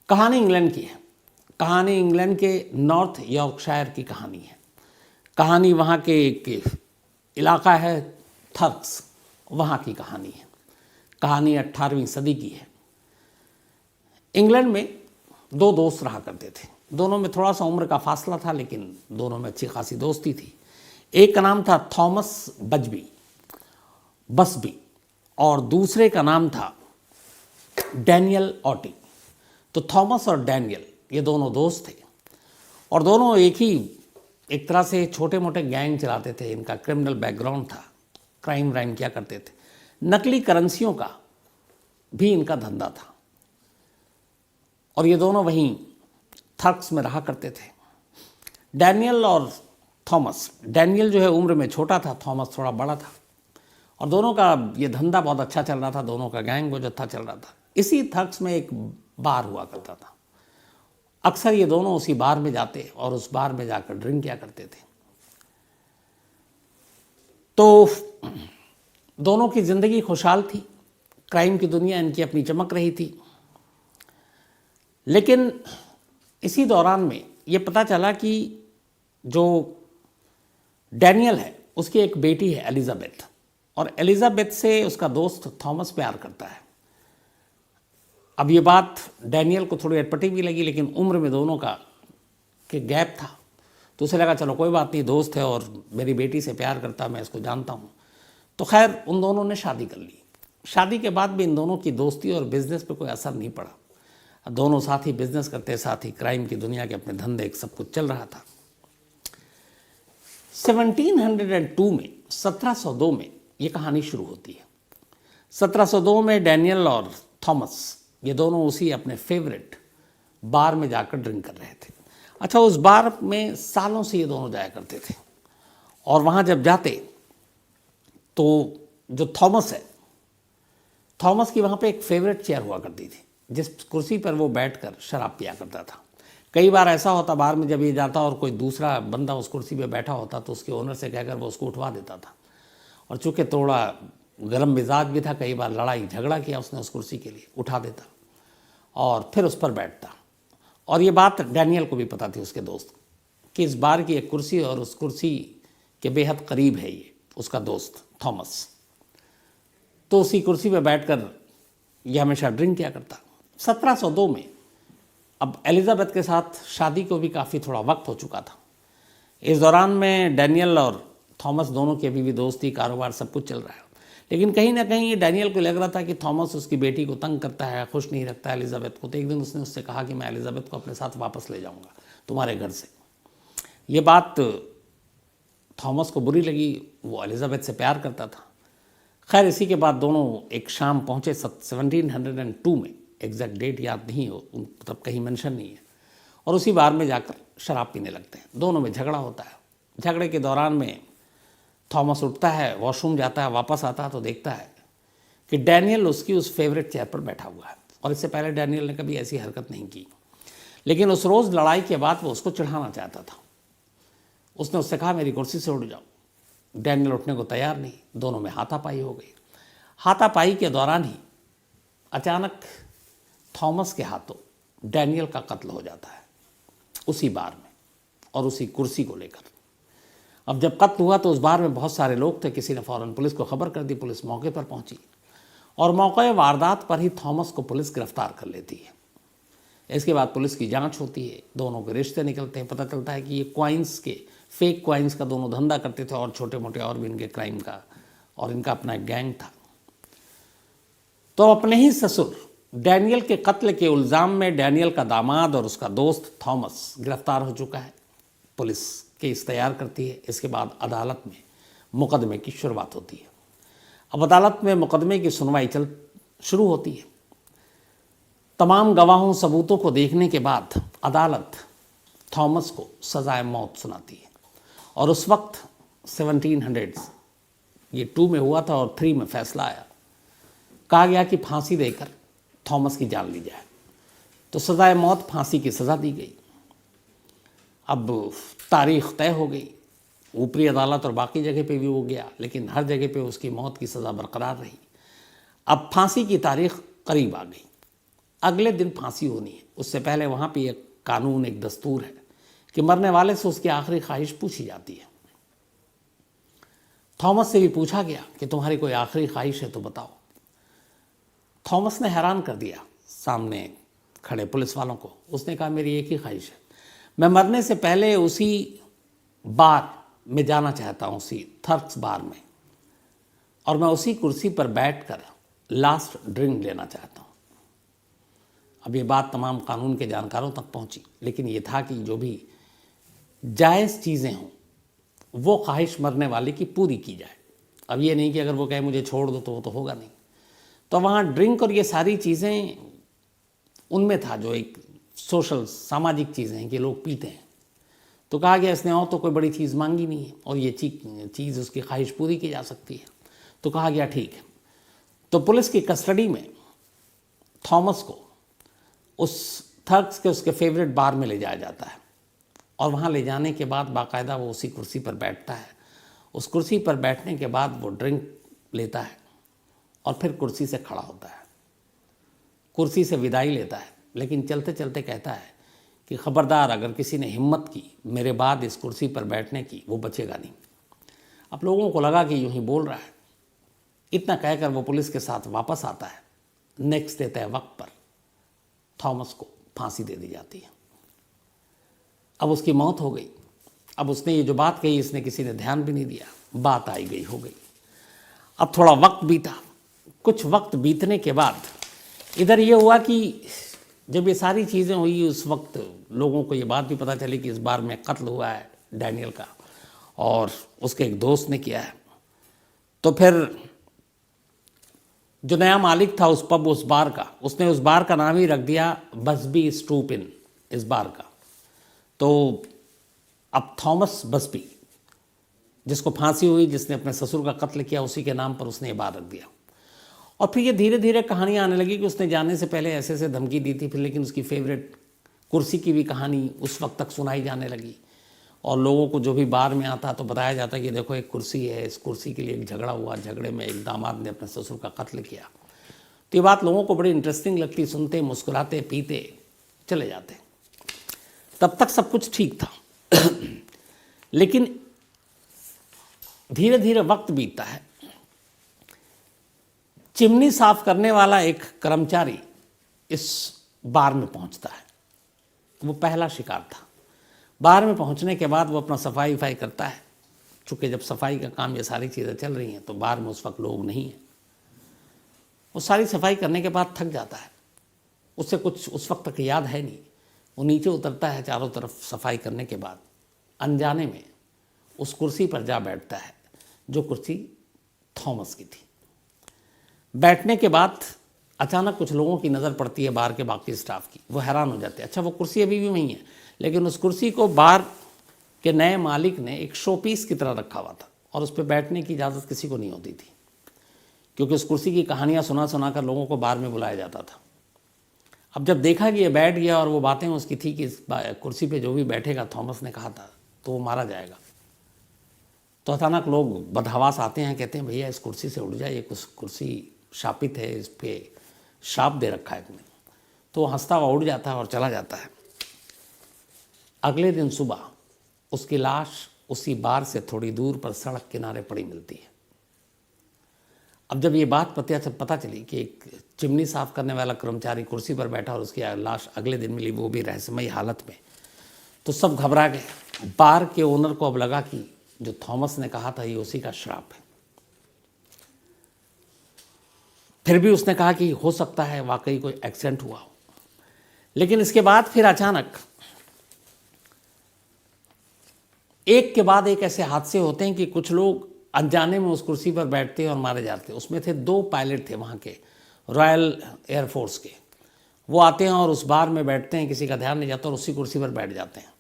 कहानी इंग्लैंड की है। कहानी इंग्लैंड के नॉर्थ यॉर्कशायर की कहानी है। कहानी वहाँ के एक इलाका है थर्क्स, वहाँ की कहानी है। कहानी 18वीं सदी की है। इंग्लैंड में दो दोस्त रहा करते थे। दोनों में थोड़ा सा उम्र का फासला था, लेकिन दोनों में अच्छी खासी दोस्ती थी। एक का नाम था थॉमस बसबी और दूसरे का नाम था डैनियल ऑटी। तो थॉमस और डैनियल ये दोनों दोस्त थे और दोनों एक तरह से छोटे मोटे गैंग चलाते थे। इनका क्रिमिनल बैकग्राउंड था, क्राइम व्राइम किया करते थे। नकली करेंसियों का भी इनका धंधा था और ये दोनों वहीं थर्क्स में रहा करते थे। डैनियल और थॉमस, डैनियल जो है उम्र में छोटा था, थॉमस थोड़ा बड़ा था और दोनों का ये धंधा बहुत अच्छा चल रहा था। दोनों का गैंग बहुत अच्छा चल रहा था। इसी थर्क्स में एक बार हुआ करता था। अक्सर ये दोनों उसी बार में जाते और उस बार में जाकर ड्रिंक किया करते थे। तो दोनों की ज़िंदगी खुशहाल थी। क्राइम की दुनिया इनकी अपनी चमक रही थी। लेकिन इसी दौरान में ये पता चला कि जो डैनियल है उसकी एक बेटी है एलिजाबेथ, और एलिजाबेथ से उसका दोस्त थॉमस प्यार करता है। अब ये बात डैनियल को थोड़ी अटपटी भी लगी, लेकिन उम्र में दोनों का के गैप था, तो उसे लगा चलो कोई बात नहीं, दोस्त है और मेरी बेटी से प्यार करता है, मैं इसको जानता हूँ। तो खैर उन दोनों ने शादी कर ली। शादी के बाद भी इन दोनों की दोस्ती और बिजनेस पे कोई असर नहीं पड़ा। दोनों साथ ही बिजनेस करते, साथ ही क्राइम की दुनिया के अपने धंधे, सब कुछ चल रहा था। 1702 में ये कहानी शुरू होती है। 1702 में डैनियल और थॉमस ये दोनों उसी अपने फेवरेट बार में जाकर ड्रिंक कर रहे थे। अच्छा, उस बार में सालों से ये दोनों जाया करते थे और वहाँ जब जाते तो जो थॉमस है, थॉमस की वहाँ पे एक फेवरेट चेयर हुआ करती थी, जिस कुर्सी पर वो बैठकर शराब पिया करता था। कई बार ऐसा होता बार में जब ये जाता और कोई दूसरा बंदा उस कुर्सी पे बैठा होता तो उसके ओनर से कहकर वो उसको उठवा देता था। और चूँकि थोड़ा गर्म मिजाज भी था, कई बार लड़ाई झगड़ा किया उसने उस कुर्सी के लिए, उठा देता और फिर उस पर बैठता। और ये बात डैनियल को भी पता थी, उसके दोस्त, कि इस बार की एक कुर्सी और उस कुर्सी के बेहद करीब है ये उसका दोस्त थॉमस। तो उसी कुर्सी पर बैठकर ये हमेशा ड्रिंक किया करता। 1702 में अब एलिजाबेथ के साथ शादी को भी काफ़ी थोड़ा वक्त हो चुका था। इस दौरान में डैनियल और थॉमस दोनों की अभी भी दोस्ती, कारोबार, सब कुछ चल रहा है। लेकिन कहीं ना कहीं ये डैनियल को लग रहा था कि थॉमस उसकी बेटी को तंग करता है, खुश नहीं रखता है एलिजाबेथ को। तो एक दिन उसने उससे कहा कि मैं एलिजाबेथ को अपने साथ वापस ले जाऊंगा तुम्हारे घर से। ये बात थॉमस को बुरी लगी, वो एलिजाबेथ से प्यार करता था। खैर इसी के बाद दोनों एक शाम पहुँचे 1702 में, एग्जैक्ट डेट याद नहीं हो, तब कहीं मेंशन नहीं है, और उसी बार में जाकर शराब पीने लगते हैं। दोनों में झगड़ा होता है। झगड़े के दौरान में थॉमस उठता है, वॉशरूम जाता है, वापस आता है तो देखता है कि डैनियल उसकी उस फेवरेट चेयर पर बैठा हुआ है। और इससे पहले डैनियल ने कभी ऐसी हरकत नहीं की, लेकिन उस रोज़ लड़ाई के बाद वो उसको चिढ़ाना चाहता था। उसने उससे कहा मेरी कुर्सी से उठ जाओ। डैनियल उठने को तैयार नहीं। दोनों में हाथापाई हो गई। हाथापाई के दौरान ही अचानक थॉमस के हाथों डैनियल का कत्ल हो जाता है, उसी बार में और उसी कुर्सी को लेकर। अब जब कत्ल हुआ तो उस बार में बहुत सारे लोग थे। किसी ने फ़ौरन पुलिस को खबर कर दी। पुलिस मौके पर पहुंची और मौके वारदात पर ही थॉमस को पुलिस गिरफ्तार कर लेती है। इसके बाद पुलिस की जांच होती है, दोनों के रिश्ते निकलते हैं। पता चलता है कि ये कॉइन्स के, फेक कॉइन्स का दोनों धंधा करते थे और छोटे मोटे और भी इनके क्राइम का, और इनका अपना एक गैंग था। तो अपने ही ससुर डैनियल के कत्ल के इल्ज़ाम में डैनियल का दामाद और उसका दोस्त थॉमस गिरफ्तार हो चुका है। पुलिस केस तैयार करती है। इसके बाद अदालत में मुकदमे की शुरुआत होती है। अब अदालत में मुकदमे की सुनवाई शुरू होती है। तमाम गवाहों, सबूतों को देखने के बाद अदालत थॉमस को सजाए मौत सुनाती है। और उस वक्त 1702 में हुआ था और 3 में फैसला आया। कहा गया कि फांसी देकर थॉमस की जान ली जाए। तो सजाए मौत, फांसी की सज़ा दी गई। अब तारीख तय हो गई। ऊपरी अदालत और बाकी जगह पे भी वो गया, लेकिन हर जगह पे उसकी मौत की सज़ा बरकरार रही। अब फांसी की तारीख करीब आ गई। अगले दिन फांसी होनी है। उससे पहले वहाँ पे एक कानून, एक दस्तूर है कि मरने वाले से उसकी आखिरी ख्वाहिश पूछी जाती है। थॉमस से भी पूछा गया कि तुम्हारी कोई आखिरी ख्वाहिश है तो बताओ। थॉमस ने हैरान कर दिया सामने खड़े पुलिस वालों को। उसने कहा मेरी एक ही ख्वाहिश है, मैं मरने से पहले उसी बार में जाना चाहता हूँ, उसी थर्क्स बार में, और मैं उसी कुर्सी पर बैठकर लास्ट ड्रिंक लेना चाहता हूँ। अब ये बात तमाम कानून के जानकारों तक पहुँची, लेकिन ये था कि जो भी जायज़ चीज़ें हों वो ख्वाहिश मरने वाले की पूरी की जाए। अब ये नहीं कि अगर वो कहे मुझे छोड़ दो तो वो तो होगा नहीं। तो वहाँ ड्रिंक और ये सारी चीज़ें उनमें था जो एक सोशल, सामाजिक चीज़ें हैं कि लोग पीते हैं। तो कहा गया इसने और तो कोई बड़ी चीज़ मांगी नहीं है और ये चीज़ उसकी ख्वाहिश पूरी की जा सकती है। तो कहा गया ठीक है। तो पुलिस की कस्टडी में थॉमस को उस थर्क्स के उसके फेवरेट बार में ले जाया जाता है और वहाँ ले जाने के बाद बाकायदा वो उसी कुर्सी पर बैठता है। उस कुर्सी पर बैठने के बाद वो ड्रिंक लेता है और फिर कुर्सी से खड़ा होता है, कुर्सी से विदाई लेता है, लेकिन चलते चलते कहता है कि खबरदार अगर किसी ने हिम्मत की मेरे बाद इस कुर्सी पर बैठने की, वो बचेगा नहीं। अब लोगों को लगा कि यूं ही बोल रहा है। इतना कहकर वो पुलिस के साथ वापस आता है। नेक्स्ट डे तय वक्त पर थॉमस को फांसी दे दी जाती है। अब उसकी मौत हो गई। अब उसने ये जो बात कही इसने किसी ने ध्यान भी नहीं दिया, बात आई गई हो गई। अब थोड़ा वक्त बीता। कुछ वक्त बीतने के बाद इधर ये हुआ कि जब ये सारी चीज़ें हुई उस वक्त लोगों को ये बात भी पता चली कि इस बार में कत्ल हुआ है डैनियल का और उसके एक दोस्त ने किया है। तो फिर जो नया मालिक था उस पब, उस बार का, उसने उस बार का नाम ही रख दिया बसबी स्टूप इन, इस बार का। तो अब थॉमस बसबी, जिसको फांसी हुई, जिसने अपने ससुर का कत्ल किया, उसी के नाम पर उसने ये बार रख दिया। और फिर ये धीरे धीरे कहानियाँ आने लगी कि उसने जाने से पहले ऐसे ऐसे धमकी दी थी। फिर लेकिन उसकी फेवरेट कुर्सी की भी कहानी उस वक्त तक सुनाई जाने लगी और लोगों को जो भी बार में आता तो बताया जाता कि देखो एक कुर्सी है, इस कुर्सी के लिए एक झगड़ा हुआ, झगड़े में एक दामाद ने अपने ससुर का कत्ल किया। तो ये बात लोगों को बड़ी इंटरेस्टिंग लगती, सुनते, मुस्कुराते, पीते चले जाते। तब तक सब कुछ ठीक था। लेकिन धीरे धीरे वक्त बीतता है। चिमनी साफ करने वाला एक कर्मचारी इस बार में पहुंचता है। वो पहला शिकार था। बार में पहुंचने के बाद वो अपना सफाई वफाई करता है। चूँकि जब सफाई का काम, ये सारी चीज़ें चल रही हैं, तो बार में उस वक्त लोग नहीं हैं। वो सारी सफाई करने के बाद थक जाता है। उससे कुछ उस वक्त तक याद है नहीं। वो नीचे उतरता है, चारों तरफ सफाई करने के बाद अनजाने में उस कुर्सी पर जा बैठता है जो कुर्सी थॉमस की थी। बैठने के बाद अचानक कुछ लोगों की नज़र पड़ती है बार के बाकी स्टाफ की। वो हैरान हो जाते हैं, अच्छा वो कुर्सी अभी भी वहीं है, लेकिन उस कुर्सी को बार के नए मालिक ने एक शो पीस की तरह रखा हुआ था और उस पर बैठने की इजाज़त किसी को नहीं होती थी, क्योंकि उस कुर्सी की कहानियाँ सुना सुना कर लोगों को बार में बुलाया जाता था। अब जब देखा कि ये बैठ गया और वो बातें उसकी थी कि इस कुर्सी पे जो भी बैठेगा, थॉमस ने कहा था, तो वो मारा जाएगा। तो अचानक लोग बदहवास आते हैं, कहते हैं भैया इस कुर्सी से उठ जाए, ये कुर्सी शापित है, इस पर शाप दे रखा है तुमने। तो वो हंसता हुआ उड़ जाता है और चला जाता है। अगले दिन सुबह उसकी लाश उसी बार से थोड़ी दूर पर सड़क किनारे पड़ी मिलती है। अब जब ये बात पता चली कि एक चिमनी साफ करने वाला कर्मचारी कुर्सी पर बैठा और उसकी लाश अगले दिन मिली, वो भी रहस्यमयी हालत में, तो सब घबरा गए। बार के ओनर को अब लगा कि जो थॉमस ने कहा था ये उसी का श्राप है। फिर भी उसने कहा कि हो सकता है वाकई कोई एक्सीडेंट हुआ हो। लेकिन इसके बाद फिर अचानक एक के बाद एक ऐसे हादसे होते हैं कि कुछ लोग अनजाने में उस कुर्सी पर बैठते हैं और मारे जाते हैं। उसमें थे 2 पायलट थे वहाँ के, रॉयल एयरफोर्स के। वो आते हैं और उस बार में बैठते हैं, किसी का ध्यान नहीं जाता और उसी कुर्सी पर बैठ जाते हैं।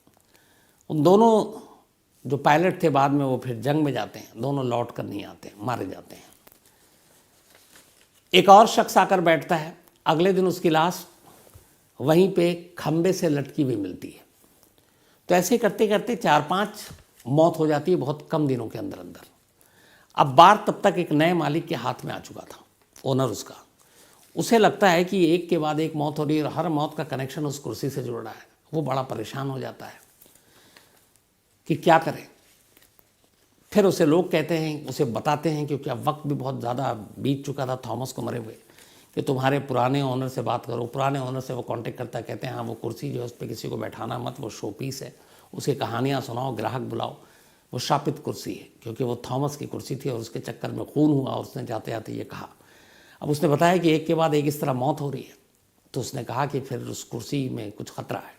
उन दोनों जो पायलट थे बाद में वो फिर जंग में जाते हैं, दोनों लौट कर नहीं आते, मारे जाते हैं। एक और शख्स आकर बैठता है। अगले दिन उसकी लाश वहीं पे खंबे से लटकी हुई मिलती है। तो ऐसे करते करते 4-5 मौत हो जाती है बहुत कम दिनों के अंदर अंदर। अब बार तब तक एक नए मालिक के हाथ में आ चुका था, ओनर उसका। उसे लगता है कि एक के बाद एक मौत हो रही है और हर मौत का कनेक्शन उस कुर्सी से जुड़ रहा है। वो बड़ा परेशान हो जाता है कि क्या करें। फिर उसे लोग कहते हैं, उसे बताते हैं, क्योंकि अब वक्त भी बहुत ज़्यादा बीत चुका था थॉमस को मरे हुए, कि तुम्हारे पुराने ओनर से बात करो। पुराने ओनर से वो कांटेक्ट करता है, कहते हैं हाँ वो कुर्सी जो है उस पर किसी को बैठाना मत, वो शो पीस है, उसकी कहानियाँ सुनाओ, ग्राहक बुलाओ। वो शापित कुर्सी है, क्योंकि वो थॉमस की कुर्सी थी और उसके चक्कर में खून हुआ और उसने जाते जाते ये कहा। अब उसने बताया कि एक के बाद एक इस तरह मौत हो रही है, तो उसने कहा कि फिर उस कुर्सी में कुछ खतरा है।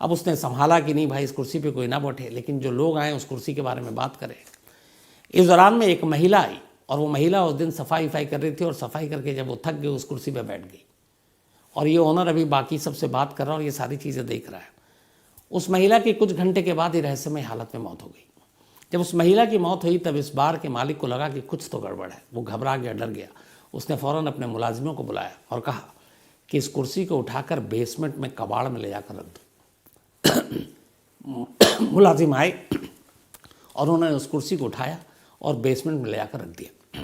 अब उसने संभाला कि नहीं भाई इस कुर्सी पे कोई ना बैठे, लेकिन जो लोग आए उस कुर्सी के बारे में बात करें। इस दौरान में एक महिला आई और वो महिला उस दिन सफाई कर रही थी और सफाई करके जब वो थक गई उस कुर्सी पे बैठ गई और ये ओनर अभी बाकी सबसे बात कर रहा है और ये सारी चीज़ें देख रहा है। उस महिला की कुछ घंटे के बाद ही रहस्यमय हालत में मौत हो गई। जब उस महिला की मौत हुई तब इस बार के मालिक को लगा कि कुछ तो गड़बड़ है। वो घबरा गया, डर गया। उसने फ़ौरन अपने मुलाजिमों को बुलाया और कहा कि इस कुर्सी को उठाकर बेसमेंट में कबाड़ में ले जाकर रख दो। मुलाजिम आए और उन्होंने उस कुर्सी को उठाया और बेसमेंट में ले जाकर रख दिया।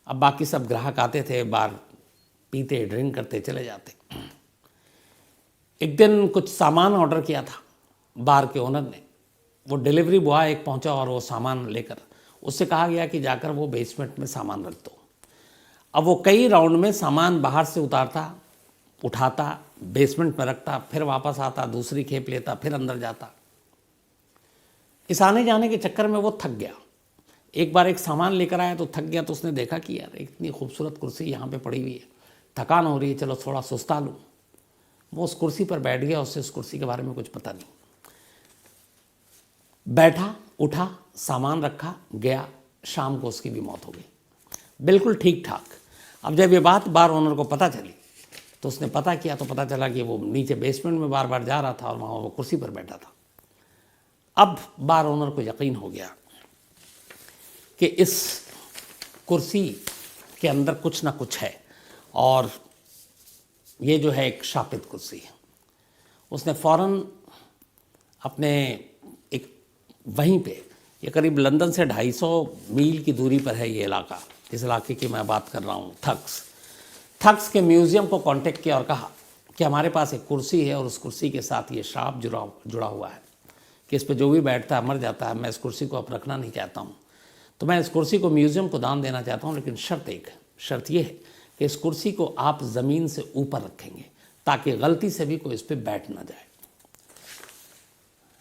अब बाकी सब ग्राहक आते थे, बार पीते ड्रिंक करते चले जाते। एक दिन कुछ सामान ऑर्डर किया था बार के ओनर ने। वो डिलीवरी बॉय एक पहुंचा और वो सामान लेकर उससे कहा गया कि जाकर वो बेसमेंट में सामान रख दो। अब वो कई राउंड में सामान बाहर से उतारता, उठाता, बेसमेंट में रखता, फिर वापस आता, दूसरी खेप लेता, फिर अंदर जाता। इस आने जाने के चक्कर में वो थक गया। एक बार एक सामान लेकर आया तो थक गया, तो उसने देखा कि यार इतनी खूबसूरत कुर्सी यहाँ पे पड़ी हुई है, थकान हो रही है, चलो थोड़ा सुस्ता लूँ। वो उस कुर्सी पर बैठ गया, उससे उस कुर्सी के बारे में कुछ पता नहीं। बैठा, उठा, सामान रखा, गया। शाम को उसकी भी मौत हो गई, बिल्कुल ठीक ठाक। अब जब ये बात बार ओनर को पता चली तो उसने पता किया तो पता चला कि वो नीचे बेसमेंट में बार बार जा रहा था और वहाँ वो कुर्सी पर बैठा था। अब बार ओनर को यकीन हो गया कि इस कुर्सी के अंदर कुछ ना कुछ है और ये जो है एक शापित कुर्सी है। उसने फ़ौरन अपने एक वहीं पे, ये करीब लंदन से 250 मील की दूरी पर है ये इलाका, इस इलाके की मैं बात कर रहा हूँ, थक्स के म्यूज़ियम को कांटेक्ट किया और कहा कि हमारे पास एक कुर्सी है और उस कुर्सी के साथ ये श्राप जुड़ा हुआ है कि इस पर जो भी बैठता है मर जाता है। मैं इस कुर्सी को अब रखना नहीं चाहता हूँ, तो मैं इस कुर्सी को म्यूज़ियम को दान देना चाहता हूँ, लेकिन शर्त ये है कि इस कुर्सी को आप ज़मीन से ऊपर रखेंगे ताकि गलती से भी कोई इस पर बैठ ना जाए।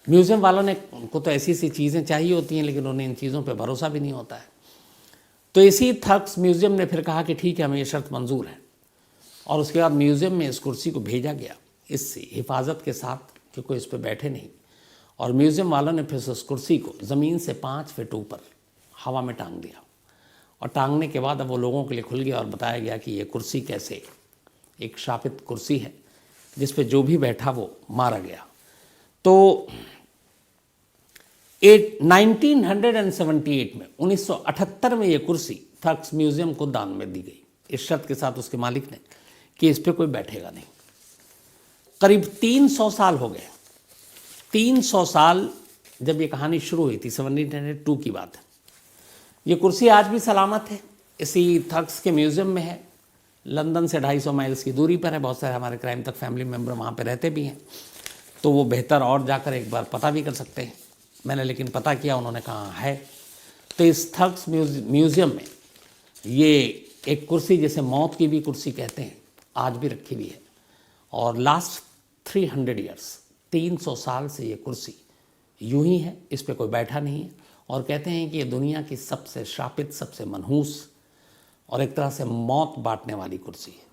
म्यूज़ियम वालों ने उनको तो ऐसी सी चीज़ें चाहिए होती हैं, लेकिन उन्हें इन चीज़ों पे भरोसा भी नहीं होता है। तो इसी थक्स म्यूज़ियम ने फिर कहा कि ठीक है, हमें ये शर्त मंजूर है। और उसके बाद म्यूज़ियम में इस कुर्सी को भेजा गया इससे हिफाजत के साथ कि कोई इस पर बैठे नहीं। और म्यूज़ियम वालों ने फिर उस कुर्सी को ज़मीन से 5 फीट ऊपर हवा में टांग दिया। और टांगने के बाद अब वो लोगों के लिए खुल गया और बताया गया कि ये कुर्सी कैसे एक शापित कुर्सी है जिस पे जो भी बैठा वो मारा गया। तो 1978 में 1978 में ये कुर्सी थक्स म्यूज़ियम को दान में दी गई, इस शर्त के साथ उसके मालिक ने कि इस पर कोई बैठेगा नहीं। करीब 300 साल हो गए। 300 साल जब ये कहानी शुरू हुई थी, 1702 की बात है। ये कुर्सी आज भी सलामत है, इसी थक्स के म्यूज़ियम में है। लंदन से 250 माइल्स की दूरी पर है। बहुत सारे हमारे क्राइम तक फैमिली मेम्बर वहाँ पे रहते भी हैं, तो वो बेहतर और जाकर एक बार पता भी कर सकते हैं। मैंने लेकिन पता किया, उन्होंने कहा है। तो इस थक्स म्यूज़ियम में ये एक कुर्सी, जैसे मौत की भी कुर्सी कहते हैं, आज भी रखी हुई है। और लास्ट 300 ईयर्स 300 साल से ये कुर्सी यूं ही है, इस पे कोई बैठा नहीं है। और कहते हैं कि ये दुनिया की सबसे श्रापित, सबसे मनहूस और एक तरह से मौत बांटने वाली कुर्सी है।